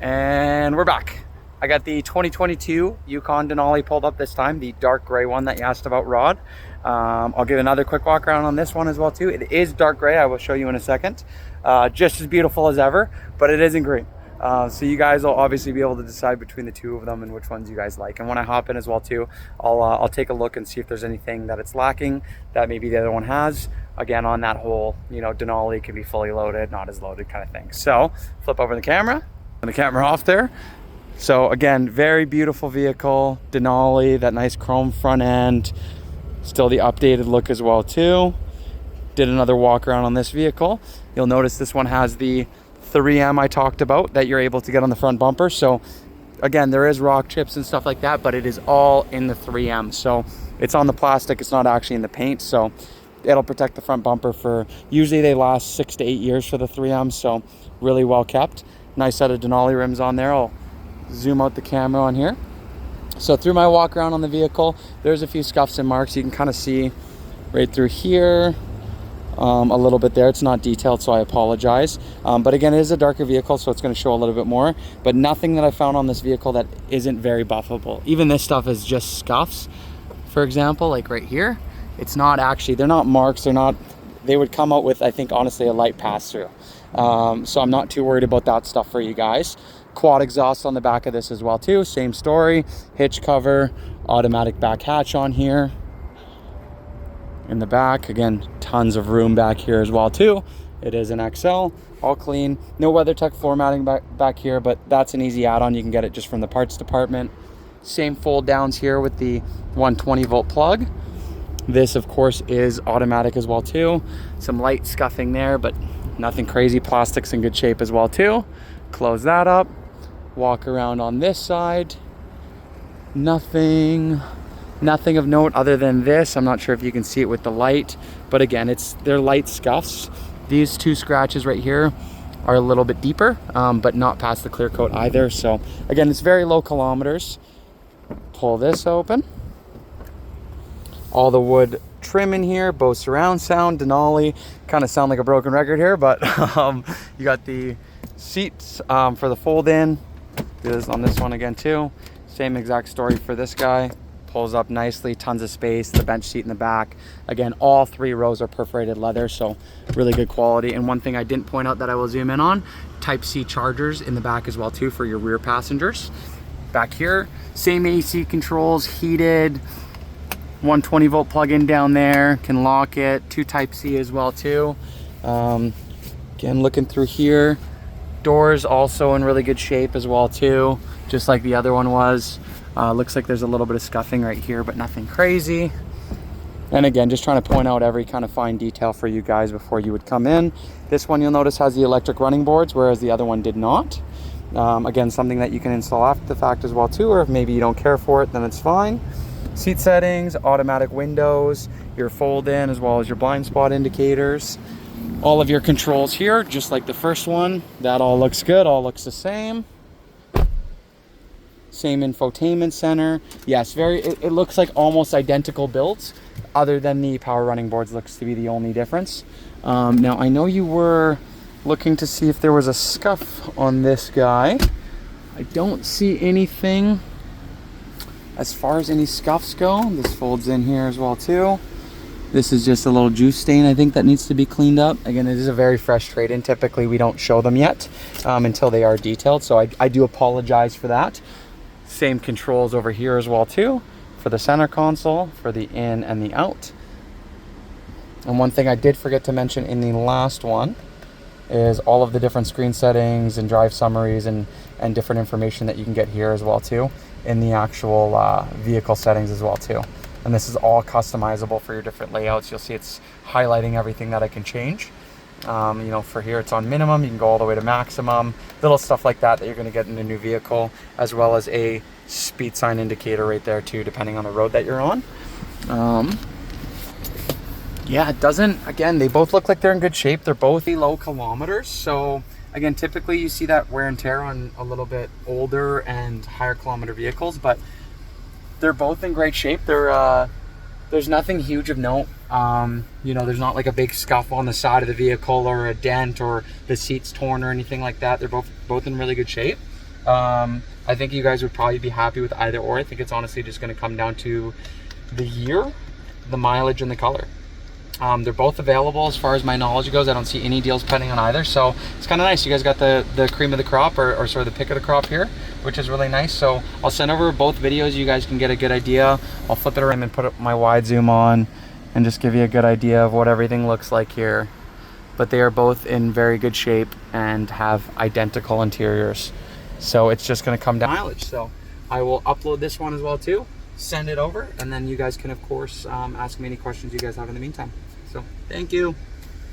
And we're back. I got the 2022 Yukon Denali pulled up this time, the dark gray one that you asked about, Rod. I'll give another quick walk around on this one as well too. It is dark gray, I will show you in a second. Just as beautiful as ever, but it is in green. So you guys will obviously be able to decide between the two of them and which ones you guys like. And when I hop in as well too, I'll take a look and see if there's anything that it's lacking that maybe the other one has. Again, on that whole, Denali can be fully loaded, not as loaded kind of thing. So flip over the camera. And the camera off there. So again, very beautiful vehicle, Denali, that nice chrome front end, still the updated look as well too. Did another walk around on this vehicle. You'll notice this one has the 3M I talked about that you're able to get on the front bumper. So again, there is rock chips and stuff like that, but it is all in the 3M. So it's on the plastic, it's not actually in the paint. So it'll protect the front bumper for, usually they last 6 to 8 years for the 3M. So really well kept. Nice set of Denali rims on there. I'll zoom out the camera on here. So through my walk around on the vehicle, there's a few scuffs and marks. You can kind of see right through here, a little bit there. It's not detailed, so I apologize. But again, it is a darker vehicle, so it's going to show a little bit more. But nothing that I found on this vehicle that isn't very buffable. Even this stuff is just scuffs. For example, like right here, it's not actually, they're not marks. They would come out with, I think, honestly, a light pass through. So I'm not too worried about that stuff for you guys. Quad exhaust on the back of this as well too, same story. Hitch cover, automatic back hatch on here in the back. Again, tons of room back here as well too. It is an XL, all clean. No WeatherTech formatting back here, but that's an easy add-on. You can get it just from the parts department. Same fold downs here with the 120 volt plug. This of course is automatic as well too. Some light scuffing there, but nothing crazy. Plastic's in good shape as well too. Close that up. Walk around on this side. Nothing of note other than this. I'm not sure if you can see it with the light, but again, they're light scuffs. These two scratches right here are a little bit deeper, but not past the clear coat either. So again, it's very low kilometers. Pull this open. All the wood trim in here, Bose surround sound, Denali. Kind of sound like a broken record here, but you got the seats for the fold in. Do this on this one again too. Same exact story for this guy. Pulls up nicely, tons of space, the bench seat in the back. Again, all 3 rows are perforated leather, so really good quality. And one thing I didn't point out that I will zoom in on, Type-C chargers in the back as well too for your rear passengers. Back here, same AC controls, heated, 120 volt plug-in down there, can lock it, 2 Type-C as well too. Again, looking through here, doors also in really good shape as well too, just like the other one was. Looks like there's a little bit of scuffing right here, but nothing crazy. And again, just trying to point out every kind of fine detail for you guys before you would come in. This one you'll notice has the electric running boards, whereas the other one did not. Again, something that you can install after the fact as well too, or if maybe you don't care for it, then it's fine. Seat settings, automatic windows, your fold in as well as your blind spot indicators. All of your controls here, just like the first one. That all looks good, all looks the same. Same infotainment center. Yes, it looks like almost identical builds, other than the power running boards looks to be the only difference. Now, I know you were looking to see if there was a scuff on this guy. I don't see anything as far as any scuffs go. This folds in here as well too. This is just a little juice stain, I think, that needs to be cleaned up. Again, it is a very fresh trade-in. Typically, we don't show them yet until they are detailed, so I do apologize for that. Same controls over here as well, too, for the center console, for the in and the out. And one thing I did forget to mention in the last one is all of the different screen settings and drive summaries and different information that you can get here as well, too, in the actual vehicle settings as well, too. And this is all customizable for your different layouts. You'll see it's highlighting everything that I can change. For here it's on minimum, you can go all the way to maximum, little stuff like that you're going to get in a new vehicle, as well as a speed sign indicator right there too, depending on the road that you're on. Yeah, it doesn't, again, they both look like they're in good shape. They're both low kilometers, so again, typically you see that wear and tear on a little bit older and higher kilometer vehicles, but they're both in great shape. There's nothing huge of note. There's not like a big scuff on the side of the vehicle or a dent or the seats torn or anything like that. They're both in really good shape. I think you guys would probably be happy with either or. I think it's honestly just going to come down to the year, the mileage, and the color. They're both available as far as my knowledge goes. I don't see any deals pending on either, so it's kind of nice. You guys got the cream of the crop, or sort of the pick of the crop here, which is really nice. So I'll send over both videos. You guys can get a good idea. I'll flip it around and put up my wide zoom on and just give you a good idea of what everything looks like here. But they are both in very good shape and have identical interiors. So it's just going to come down mileage. So I will upload this one as well too, send it over, and then you guys can of course ask me any questions you guys have in the meantime. So thank you.